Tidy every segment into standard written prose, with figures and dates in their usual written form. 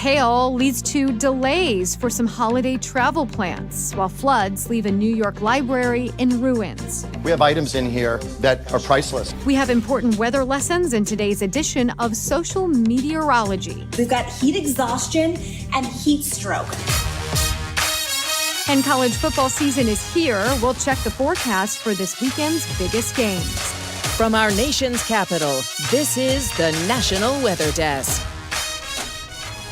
hail leads to delays for some holiday travel plans, while floods leave a New York library in ruins. We have items in here that are priceless. We have important weather lessons in today's edition of Social Meteorology. We've got heat exhaustion and heat stroke. And college football season is here. We'll check the forecast for this weekend's biggest games. From our nation's capital, this is the National Weather Desk.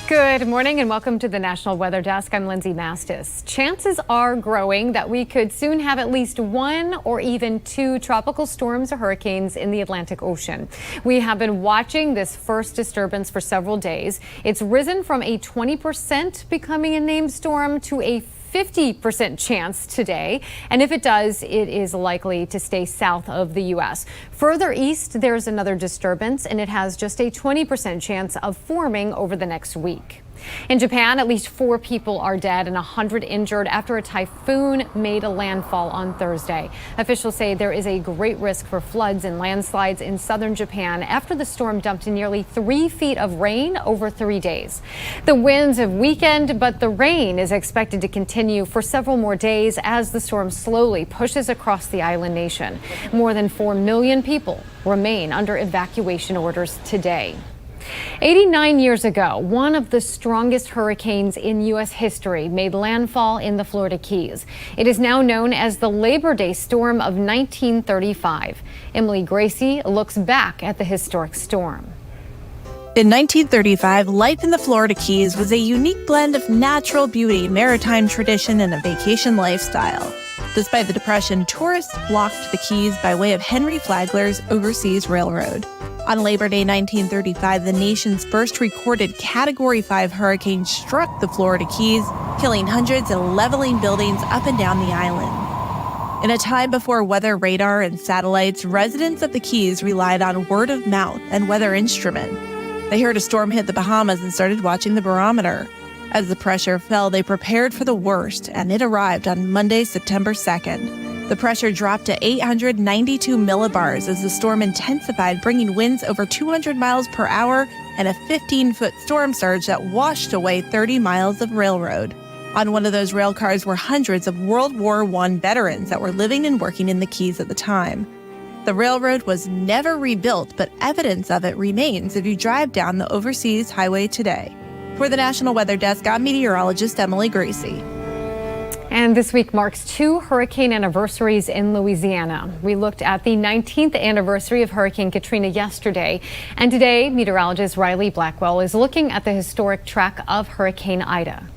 Good morning and welcome to the National Weather Desk. I'm Lindsay Mastis. Chances are growing that we could soon have at least one or even two tropical storms or hurricanes in the Atlantic Ocean. We have been watching this first disturbance for several days. It's risen from a 20% becoming a named storm to a 50% chance today, and if it does, it is likely to stay south of the U.S. Further east, there's another disturbance, and it has just a 20% chance of forming over the next week. In Japan, at least 4 people are dead and 100 injured after a typhoon made a landfall on Thursday. Officials say there is a great risk for floods and landslides in southern Japan after the storm dumped nearly 3 feet of rain over 3 days. The winds have weakened, but the rain is expected to continue for several more days as the storm slowly pushes across the island nation. More than 4 million people remain under evacuation orders today. 89 years ago, one of the strongest hurricanes in U.S. history made landfall in the Florida Keys. It is now known as the Labor Day storm of 1935. Emily Gracie looks back at the historic storm. In 1935, life in the Florida Keys was a unique blend of natural beauty, maritime tradition, and a vacation lifestyle. Despite the Depression, tourists flocked to the Keys by way of Henry Flagler's Overseas Railroad. On Labor Day 1935, the nation's first recorded Category 5 hurricane struck the Florida Keys, killing hundreds and leveling buildings up and down the island. In a time before weather radar and satellites, residents of the Keys relied on word of mouth and weather instrument. They heard a storm hit the Bahamas and started watching the barometer. As the pressure fell, they prepared for the worst, and it arrived on Monday, September 2nd. The pressure dropped to 892 millibars as the storm intensified, bringing winds over 200 miles per hour and a 15-foot storm surge that washed away 30 miles of railroad. On one of those rail cars were hundreds of World War I veterans that were living and working in the Keys at the time. The railroad was never rebuilt, but evidence of it remains if you drive down the Overseas Highway today. For the National Weather Desk, I'm meteorologist Emily Gracie. And this week marks 2 hurricane anniversaries in Louisiana. We looked at the 19th anniversary of Hurricane Katrina yesterday. And today, meteorologist Riley Blackwell is looking at the historic track of Hurricane Ida.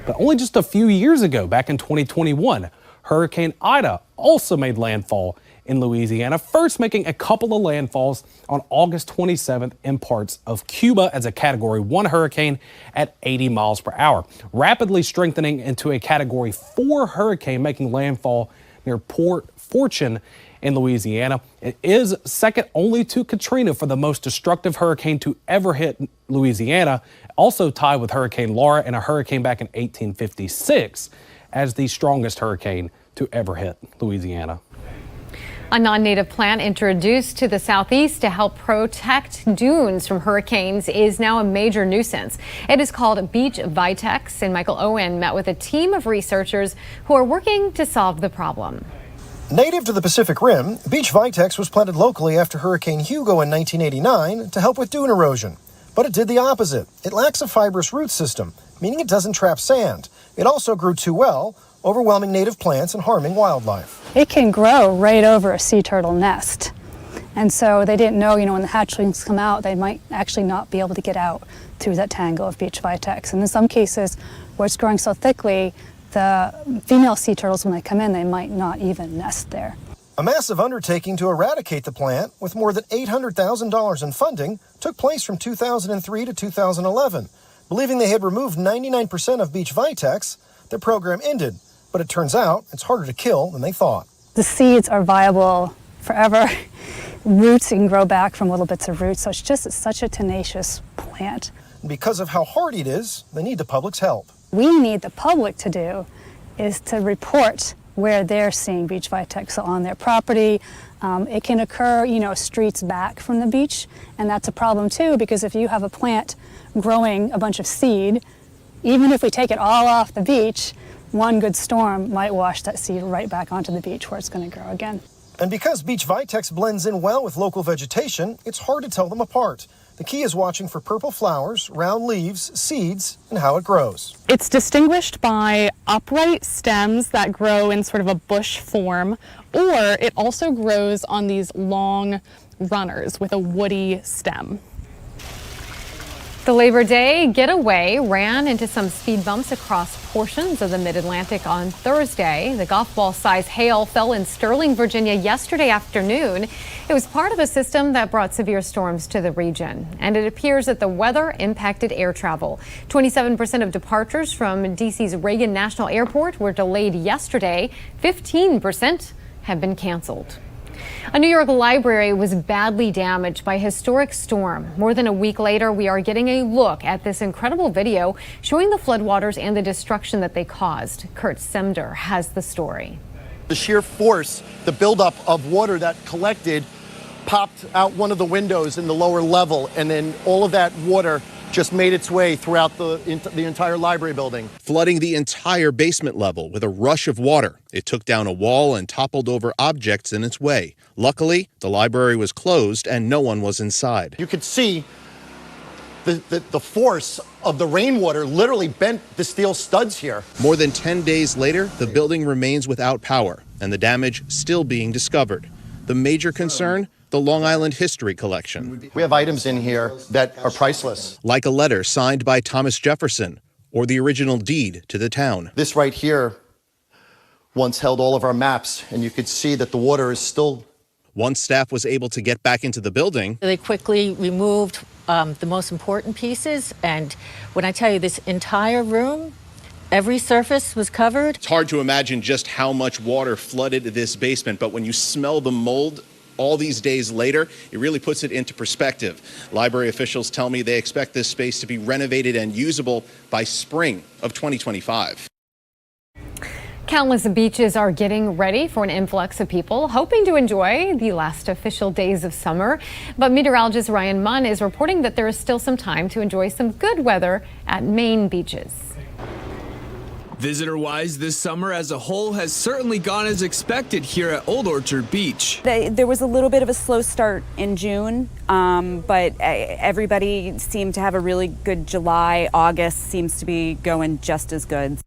But only just a few years ago, back in 2021, Hurricane Ida also made landfall in Louisiana, first making a couple of landfalls on August 27th in parts of Cuba as a Category 1 hurricane at 80 miles per hour, rapidly strengthening into a Category 4 hurricane, making landfall near Port Fortune in Louisiana. It is second only to Katrina for the most destructive hurricane to ever hit Louisiana, also tied with Hurricane Laura and a hurricane back in 1856 as the strongest hurricane to ever hit Louisiana. A non-native plant introduced to the southeast to help protect dunes from hurricanes is now a major nuisance. It is called beach vitex, and Michael Owen met with a team of researchers who are working to solve the problem. Native to the Pacific Rim, beach vitex was planted locally after Hurricane Hugo in 1989 to help with dune erosion. But it did the opposite. It lacks a fibrous root system, meaning it doesn't trap sand. It also grew too well, overwhelming native plants and harming wildlife. It can grow right over a sea turtle nest. And so they didn't know, when the hatchlings come out, they might actually not be able to get out through that tangle of beach vitex. And in some cases where it's growing so thickly, the female sea turtles, when they come in, they might not even nest there. A massive undertaking to eradicate the plant, with more than $800,000 in funding, took place from 2003 to 2011. Believing they had removed 99% of beach vitex, their program ended. But it turns out it's harder to kill than they thought. The seeds are viable forever. Roots, you can grow back from little bits of roots. So it's such a tenacious plant. And because of how hardy it is, they need the public's help. We need the public to do is to report where they're seeing beach vitex. So on their property, it can occur, streets back from the beach, and that's a problem too, because if you have a plant growing a bunch of seed, even if we take it all off the beach, one good storm might wash that seed right back onto the beach where it's going to grow again. And because beach vitex blends in well with local vegetation, it's hard to tell them apart. The key is watching for purple flowers, round leaves, seeds, and how it grows. It's distinguished by upright stems that grow in sort of a bush form, or it also grows on these long runners with a woody stem. The Labor Day getaway ran into some speed bumps across portions of the Mid-Atlantic on Thursday. The golf ball-sized hail fell in Sterling, Virginia yesterday afternoon. It was part of a system that brought severe storms to the region, and it appears that the weather impacted air travel. 27% of departures from D.C.'s Reagan National Airport were delayed yesterday. 15% have been canceled. A New York library was badly damaged by a historic storm. More than a week later, we are getting a look at this incredible video showing the floodwaters and the destruction that they caused. Kurt Semder has the story. The sheer force, the buildup of water that collected, popped out one of the windows in the lower level, and then all of that water just made its way throughout the entire library building, flooding the entire basement level with a rush of water. It took down a wall and toppled over objects in its way. Luckily, the library was closed and no one was inside. You could see the force of the rainwater literally bent the steel studs here. More than 10 days later, the building remains without power and the damage still being discovered. The major concern? The Long Island History Collection. We have items in here that are priceless. Like a letter signed by Thomas Jefferson or the original deed to the town. This right here once held all of our maps, and you could see that the water is still. Once staff was able to get back into the building, they quickly removed the most important pieces, and when I tell you this entire room, every surface was covered. It's hard to imagine just how much water flooded this basement, but when you smell the mold all these days later, it really puts it into perspective. Library officials tell me they expect this space to be renovated and usable by spring of 2025. Countless beaches are getting ready for an influx of people hoping to enjoy the last official days of summer. But meteorologist Ryan Munn is reporting that there is still some time to enjoy some good weather at Maine beaches. Visitor-wise, this summer as a whole has certainly gone as expected here at Old Orchard Beach. There was a little bit of a slow start in June, but everybody seemed to have a really good July. August seems to be going just as good.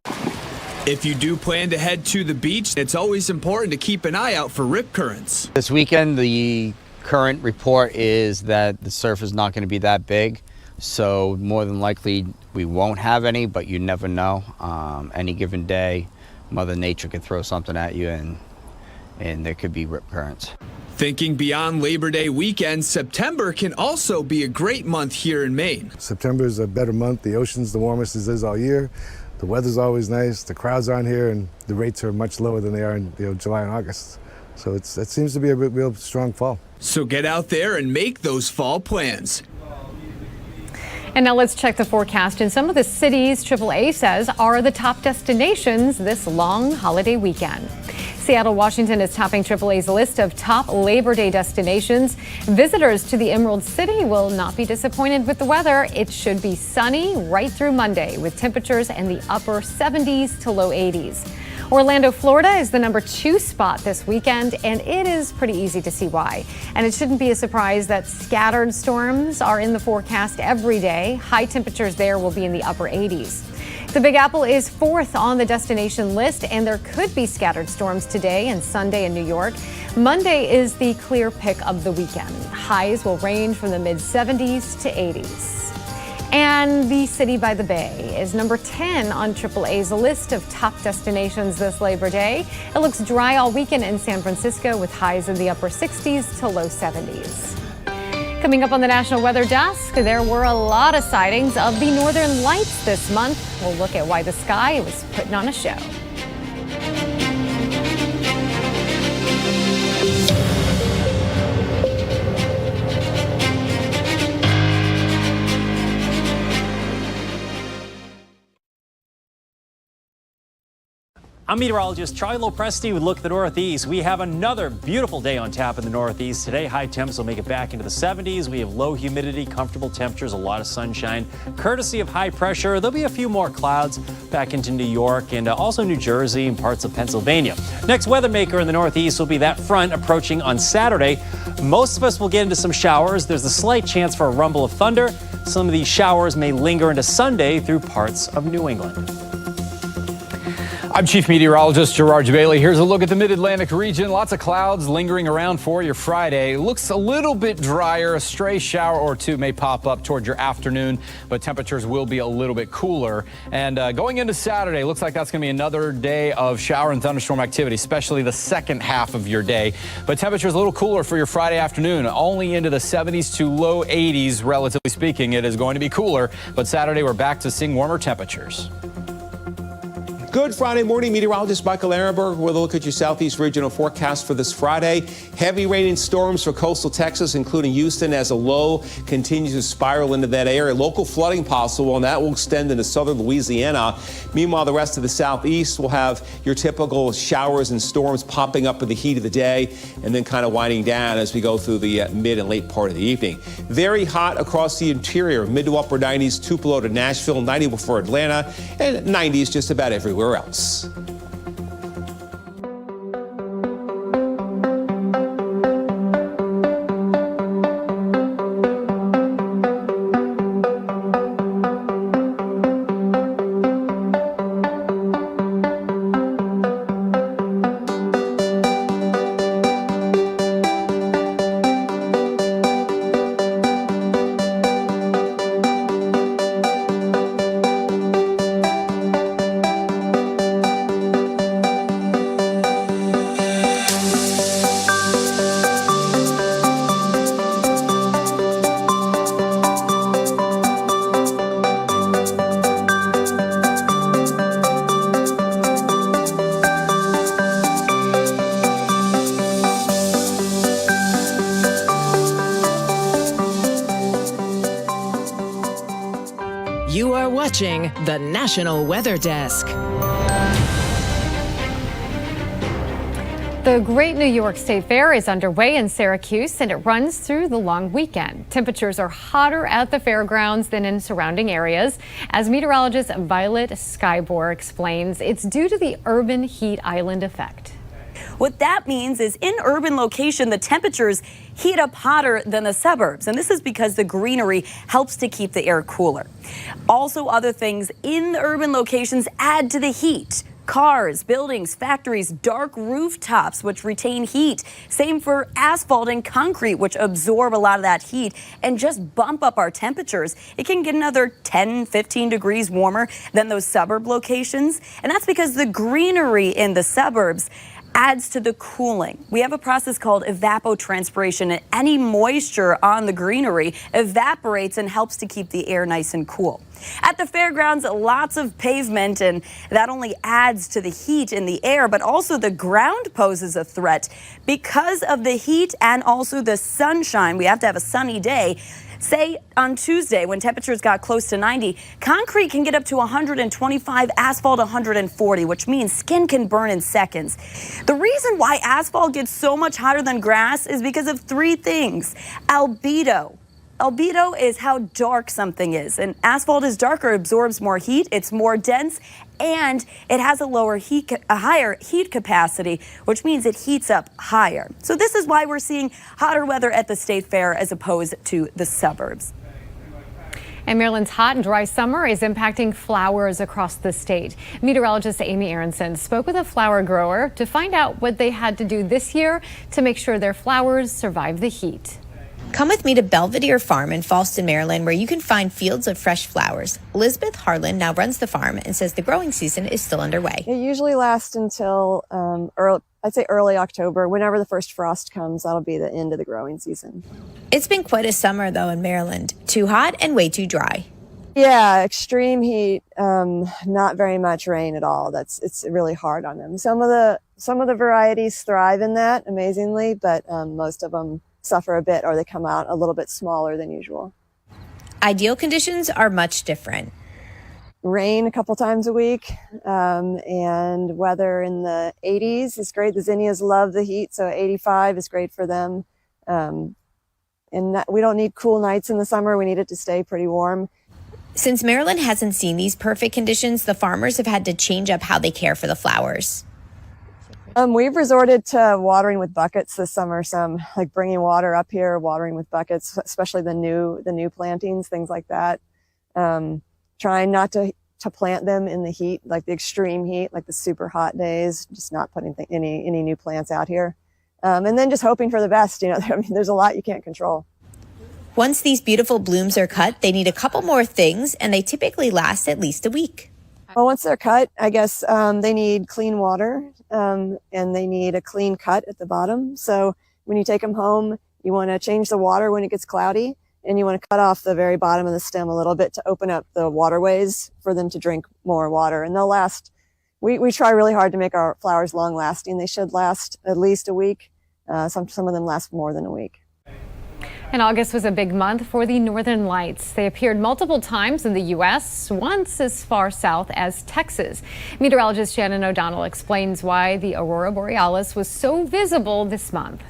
If you do plan to head to the beach, it's always important to keep an eye out for rip currents. This weekend, the current report is that the surf is not going to be that big. So more than likely we won't have any, but you never know. Any given day, Mother Nature could throw something at you and there could be rip currents. Thinking beyond Labor Day weekend, September can also be a great month here in Maine. September is a better month. The ocean's the warmest it is all year. The weather's always nice. The crowds aren't here, and the rates are much lower than they are in July and August. So it seems to be a real strong fall. So get out there and make those fall plans. And now let's check the forecast in some of the cities AAA says are the top destinations this long holiday weekend. Seattle, Washington is topping AAA's list of top Labor Day destinations. Visitors to the Emerald City will not be disappointed with the weather. It should be sunny right through Monday with temperatures in the upper 70s to low 80s. Orlando, Florida is the number 2 spot this weekend, and it is pretty easy to see why. And it shouldn't be a surprise that scattered storms are in the forecast every day. High temperatures there will be in the upper 80s. The Big Apple is 4th on the destination list, and there could be scattered storms today and Sunday in New York. Monday is the clear pick of the weekend. Highs will range from the mid-70s to 80s. And the city by the Bay is number 10 on AAA's list of top destinations this Labor Day. It looks dry all weekend in San Francisco with highs in the upper 60s to low 70s. Coming up on the National Weather Desk, there were a lot of sightings of the northern lights this month. We'll look at why the sky was putting on a show. I'm meteorologist Charlie Lopresti with a look at the Northeast. We have another beautiful day on tap in the Northeast. Today, high temps will make it back into the 70s. We have low humidity, comfortable temperatures, a lot of sunshine. Courtesy of high pressure, there'll be a few more clouds back into New York and also New Jersey and parts of Pennsylvania. Next weather maker in the Northeast will be that front approaching on Saturday. Most of us will get into some showers. There's a slight chance for a rumble of thunder. Some of these showers may linger into Sunday through parts of New England. I'm Chief Meteorologist Gerard Bailey. Here's a look at the Mid-Atlantic region. Lots of clouds lingering around for your Friday. Looks a little bit drier. A stray shower or two may pop up toward your afternoon, but temperatures will be a little bit cooler. And going into Saturday, looks like that's going to be another day of shower and thunderstorm activity, especially the second half of your day. But temperatures a little cooler for your Friday afternoon, only into the 70s to low 80s, relatively speaking. It is going to be cooler, but Saturday we're back to seeing warmer temperatures. Good Friday morning, meteorologist Michael Ehrenberg with a look at your southeast regional forecast for this Friday. Heavy rain and storms for coastal Texas, including Houston, as a low continues to spiral into that area. Local flooding possible, and that will extend into southern Louisiana. Meanwhile, the rest of the southeast will have your typical showers and storms popping up in the heat of the day and then kind of winding down as we go through the mid and late part of the evening. Very hot across the interior, mid to upper 90s, Tupelo to Nashville, 90 for Atlanta, and 90s just about everywhere else. You are watching the National Weather Desk. The Great New York State Fair is underway in Syracuse, and it runs through the long weekend. Temperatures are hotter at the fairgrounds than in surrounding areas. As meteorologist Violet Skybor explains, it's due to the urban heat island effect. What that means is in urban location, the temperatures heat up hotter than the suburbs. And this is because the greenery helps to keep the air cooler. Also, other things in the urban locations add to the heat. Cars, buildings, factories, dark rooftops, which retain heat. Same for asphalt and concrete, which absorb a lot of that heat and just bump up our temperatures. It can get another 10, 15 degrees warmer than those suburb locations. And that's because the greenery in the suburbs adds to the cooling. We have a process called evapotranspiration, and any moisture on the greenery evaporates and helps to keep the air nice and cool. At the fairgrounds, lots of pavement, and that only adds to the heat in the air, but also the ground poses a threat. Because of the heat and also the sunshine, we have to have a sunny day. Say on Tuesday, when temperatures got close to 90, concrete can get up to 125, asphalt 140, which means skin can burn in seconds. The reason why asphalt gets so much hotter than grass is because of three things. Albedo. Albedo is how dark something is, and asphalt is darker, absorbs more heat, it's more dense, and it has a higher heat capacity, which means it heats up higher. So this is why we're seeing hotter weather at the State Fair as opposed to the suburbs. And Maryland's hot and dry summer is impacting flowers across the state. Meteorologist Amy Aronson spoke with a flower grower to find out what they had to do this year to make sure their flowers survive the heat. Come with me to Belvedere Farm in Falston, Maryland, where you can find fields of fresh flowers. Elizabeth Harlan now runs the farm and says the growing season is still underway. It usually lasts until early October. Whenever the first frost comes, that'll be the end of the growing season. It's been quite a summer, though, in Maryland. Too hot and way too dry. Yeah, extreme heat, not very much rain at all. It's really hard on them. Some of the varieties thrive in that amazingly, but most of them suffer a bit, or they come out a little bit smaller than usual. Ideal conditions are much different. rain a couple times a week, and weather in the 80s is great. The zinnias love the heat, so 85 is great for them. And we don't need cool nights in the summer. We need it to stay pretty warm. Since Maryland hasn't seen these perfect conditions, the farmers have had to change up how they care for the flowers. We've resorted to watering with buckets this summer, some like bringing water up here, watering with buckets, especially the new plantings, things like that. Trying not to plant them in the heat, like the extreme heat, like the super hot days, just not putting any new plants out here. And then just hoping for the best. I mean, there's a lot you can't control. Once these beautiful blooms are cut, they need a couple more things, and they typically last at least a week. Well, once they're cut, I guess they need clean water, and they need a clean cut at the bottom. So when you take them home, you want to change the water when it gets cloudy, and you want to cut off the very bottom of the stem a little bit to open up the waterways for them to drink more water. And they'll last. We try really hard to make our flowers long lasting. They should last at least a week. Some of them last more than a week. And August was a big month for the Northern Lights. They appeared multiple times in the U.S., once as far south as Texas. Meteorologist Shannon O'Donnell explains why the aurora borealis was so visible this month.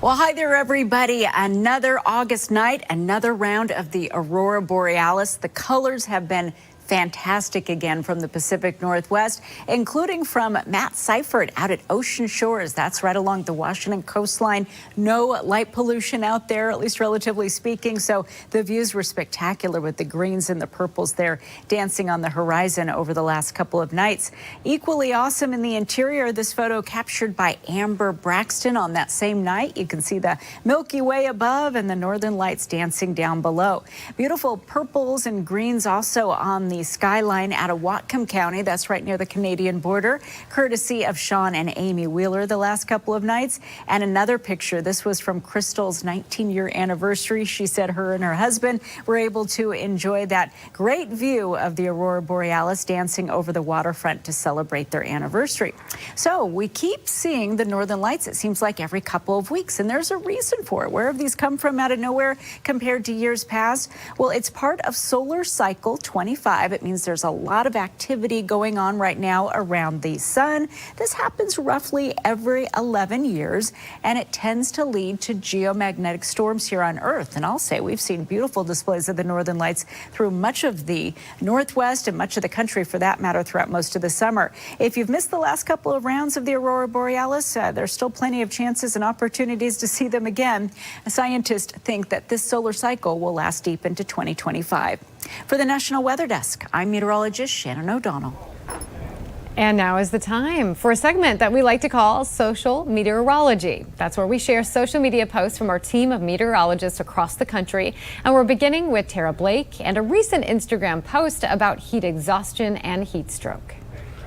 Well, hi there, everybody. Another August night, another round of the aurora borealis. The colors have been fantastic again from the Pacific Northwest, including from Matt Seifert out at Ocean Shores. That's right along the Washington coastline. No light pollution out there, at least relatively speaking. So the views were spectacular with the greens and the purples there dancing on the horizon over the last couple of nights. Equally awesome in the interior, this photo captured by Amber Braxton on that same night. You can see the Milky Way above and the Northern Lights dancing down below. Beautiful purples and greens also on the skyline out of Whatcom County. That's right near the Canadian border, courtesy of Sean and Amy Wheeler the last couple of nights. And another picture, this was from Crystal's 19-year anniversary. She said her and her husband were able to enjoy that great view of the aurora borealis dancing over the waterfront to celebrate their anniversary. So we keep seeing the Northern Lights, it seems like every couple of weeks, and there's a reason for it. Where have these come from out of nowhere compared to years past? Well, it's part of solar cycle 25. It means there's a lot of activity going on right now around the sun. This happens roughly every 11 years, and it tends to lead to geomagnetic storms here on Earth. And I'll say we've seen beautiful displays of the Northern Lights through much of the Northwest and much of the country, for that matter, throughout most of the summer. If you've missed the last couple of rounds of the aurora borealis, there's still plenty of chances and opportunities to see them again. Scientists think that this solar cycle will last deep into 2025. For the National Weather Desk, I'm meteorologist Shannon O'Donnell. And now is the time for a segment that we like to call Social Meteorology. That's where we share social media posts from our team of meteorologists across the country. And we're beginning with Tara Blake and a recent Instagram post about heat exhaustion and heat stroke.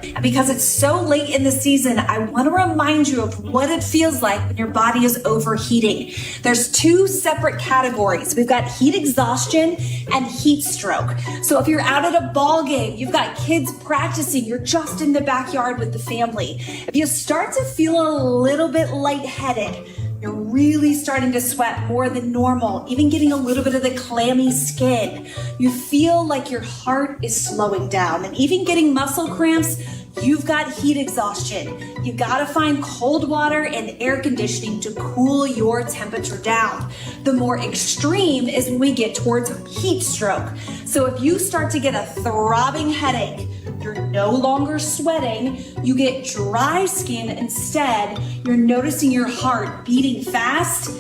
And because it's so late in the season, I want to remind you of what it feels like when your body is overheating. There's two separate categories. We've got heat exhaustion and heat stroke. So if you're out at a ball game, you've got kids practicing, you're just in the backyard with the family. If you start to feel a little bit lightheaded, you're really starting to sweat more than normal, even getting a little bit of the clammy skin. You feel like your heart is slowing down and even getting muscle cramps, you've got heat exhaustion. You gotta find cold water and air conditioning to cool your temperature down. The more extreme is when we get towards heat stroke. So if you start to get a throbbing headache, you're no longer sweating, you get dry skin instead, you're noticing your heart beating fast,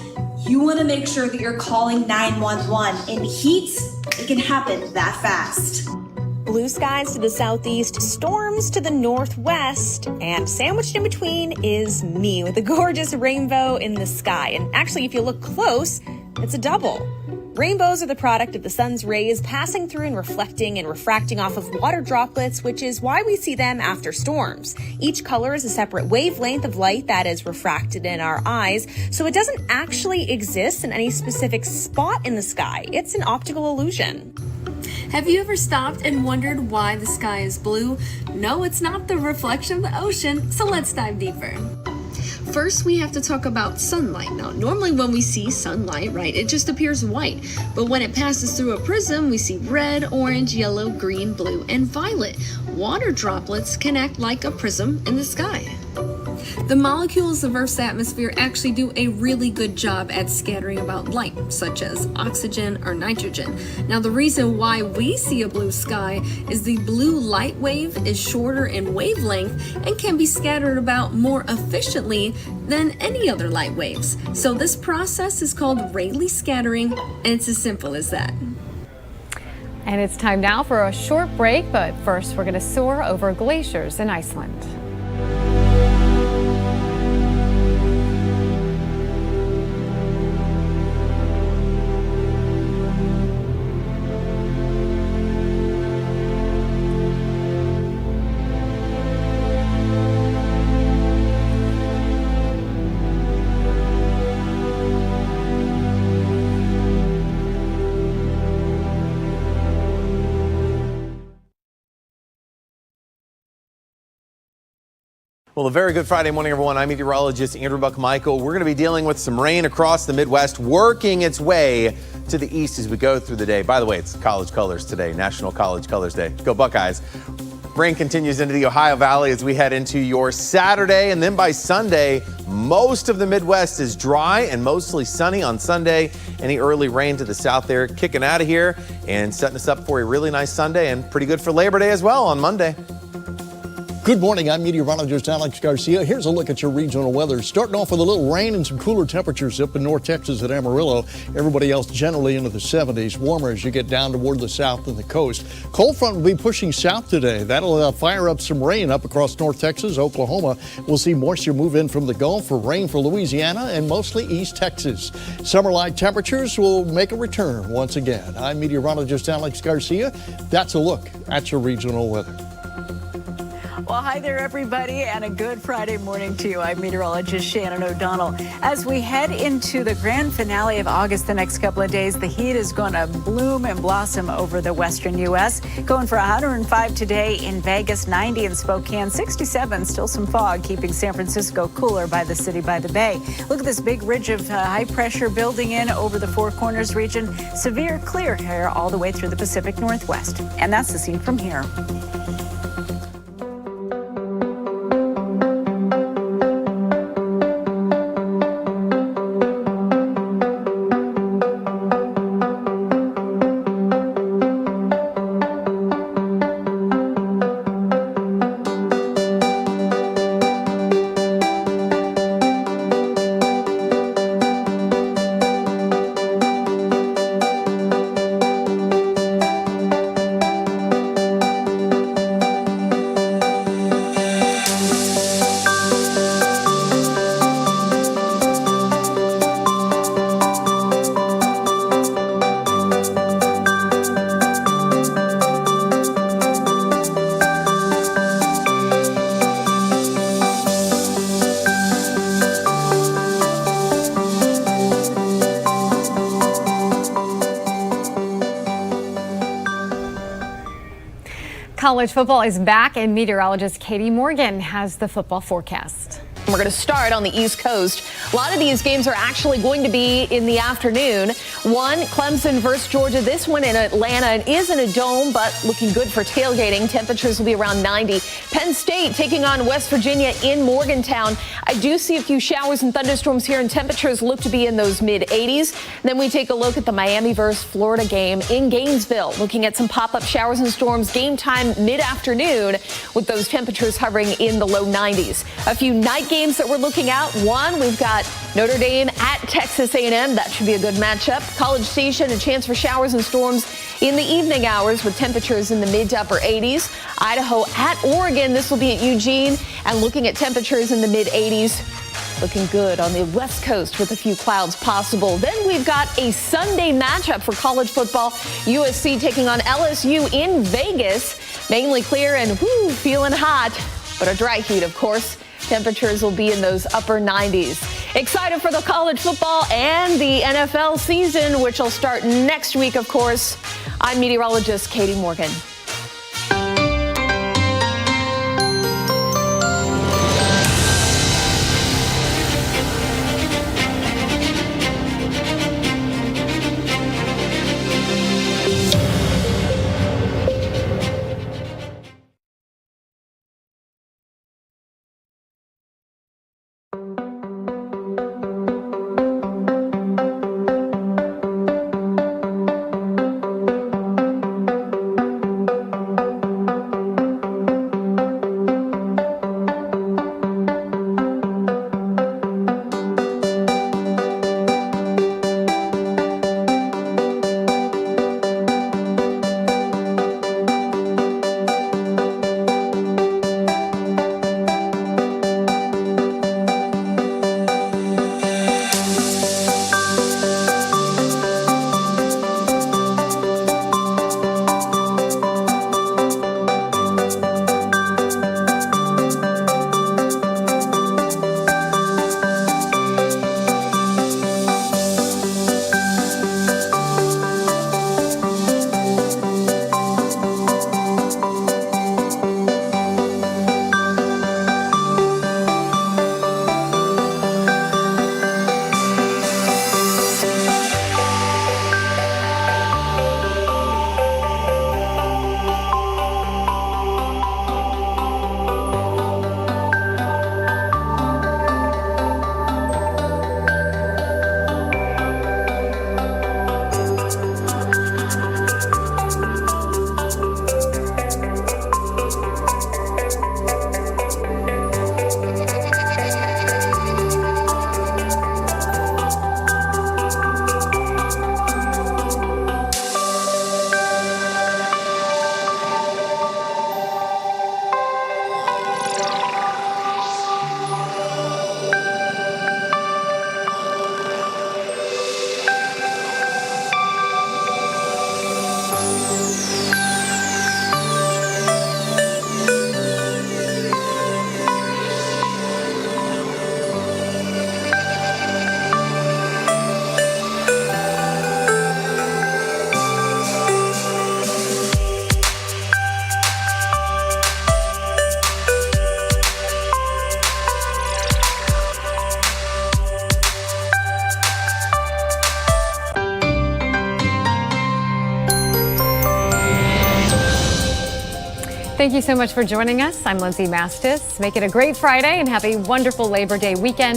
you want to make sure that you're calling 911. In heat, it can happen that fast. Blue skies to the southeast, storms to the northwest, and sandwiched in between is me with a gorgeous rainbow in the sky. And actually, if you look close, it's a double. Rainbows are the product of the sun's rays passing through and reflecting and refracting off of water droplets, which is why we see them after storms. Each color is a separate wavelength of light that is refracted in our eyes, so it doesn't actually exist in any specific spot in the sky. It's an optical illusion. Have you ever stopped and wondered why the sky is blue? No, it's not the reflection of the ocean, so let's dive deeper. First, we have to talk about sunlight. Now, normally when we see sunlight, right, it just appears white. But when it passes through a prism, we see red, orange, yellow, green, blue, and violet. Water droplets can act like a prism in the sky. The molecules of Earth's atmosphere actually do a really good job at scattering about light, such as oxygen or nitrogen. Now, the reason why we see a blue sky is the blue light wave is shorter in wavelength and can be scattered about more efficiently than any other light waves. So this process is called Rayleigh scattering, and it's as simple as that. And it's time now for a short break, but first we're going to soar over glaciers in Iceland. Well, a very good Friday morning, everyone. I'm meteorologist Andrew Buck-Michael. We're going to be dealing with some rain across the Midwest, working its way to the east as we go through the day. By the way, it's College Colors today, National College Colors Day. Go Buckeyes. Rain continues into the Ohio Valley as we head into your Saturday. And then by Sunday, most of the Midwest is dry and mostly sunny on Sunday. Any early rain to the south there kicking out of here and setting us up for a really nice Sunday and pretty good for Labor Day as well on Monday. Good morning, I'm meteorologist Alex Garcia. Here's a look at your regional weather. Starting off with a little rain and some cooler temperatures up in North Texas at Amarillo. Everybody else generally into the 70s, warmer as you get down toward the south and the coast. Cold front will be pushing south today. That'll fire up some rain up across North Texas, Oklahoma. We'll see moisture move in from the Gulf for rain for Louisiana and mostly East Texas. Summer-like temperatures will make a return once again. I'm meteorologist Alex Garcia. That's a look at your regional weather. Well, hi there, everybody, and a good Friday morning to you. I'm meteorologist Shannon O'Donnell. As we head into the grand finale of August the next couple of days, the heat is going to bloom and blossom over the western U.S. Going for 105 today in Vegas, 90 in Spokane, 67, still some fog, keeping San Francisco cooler by the city by the bay. Look at this big ridge of high pressure building in over the Four Corners region. Severe clear air all the way through the Pacific Northwest. And that's the scene from here. College football is back, and meteorologist Katie Morgan has the football forecast. We're going to start on the East Coast. A lot of these games are actually going to be in the afternoon. One, Clemson versus Georgia. This one in Atlanta. It is in a dome, but looking good for tailgating. Temperatures will be around 90. Penn State taking on West Virginia in Morgantown. I do see a few showers and thunderstorms here, and temperatures look to be in those mid-80s. Then we take a look at the Miami versus Florida game in Gainesville. Looking at some pop-up showers and storms. Game time mid-afternoon with those temperatures hovering in the low 90s. A few night games that we're looking at. One, we've got Notre Dame at Texas A&M. That should be a good matchup. College Station, a chance for showers and storms in the evening hours with temperatures in the mid to upper 80s. Idaho at Oregon. This will be at Eugene, and looking at temperatures in the mid 80s. Looking good on the West Coast with a few clouds possible. Then we've got a Sunday matchup for college football. USC taking on LSU in Vegas. Mainly clear and feeling hot, but a dry heat, of course. Temperatures will be in those upper 90s. Excited for the college football and the NFL season, which will start next week, of course. I'm meteorologist Katie Morgan. Thank you so much for joining us. I'm Lindsay Mastis. Make it a great Friday and have a wonderful Labor Day weekend.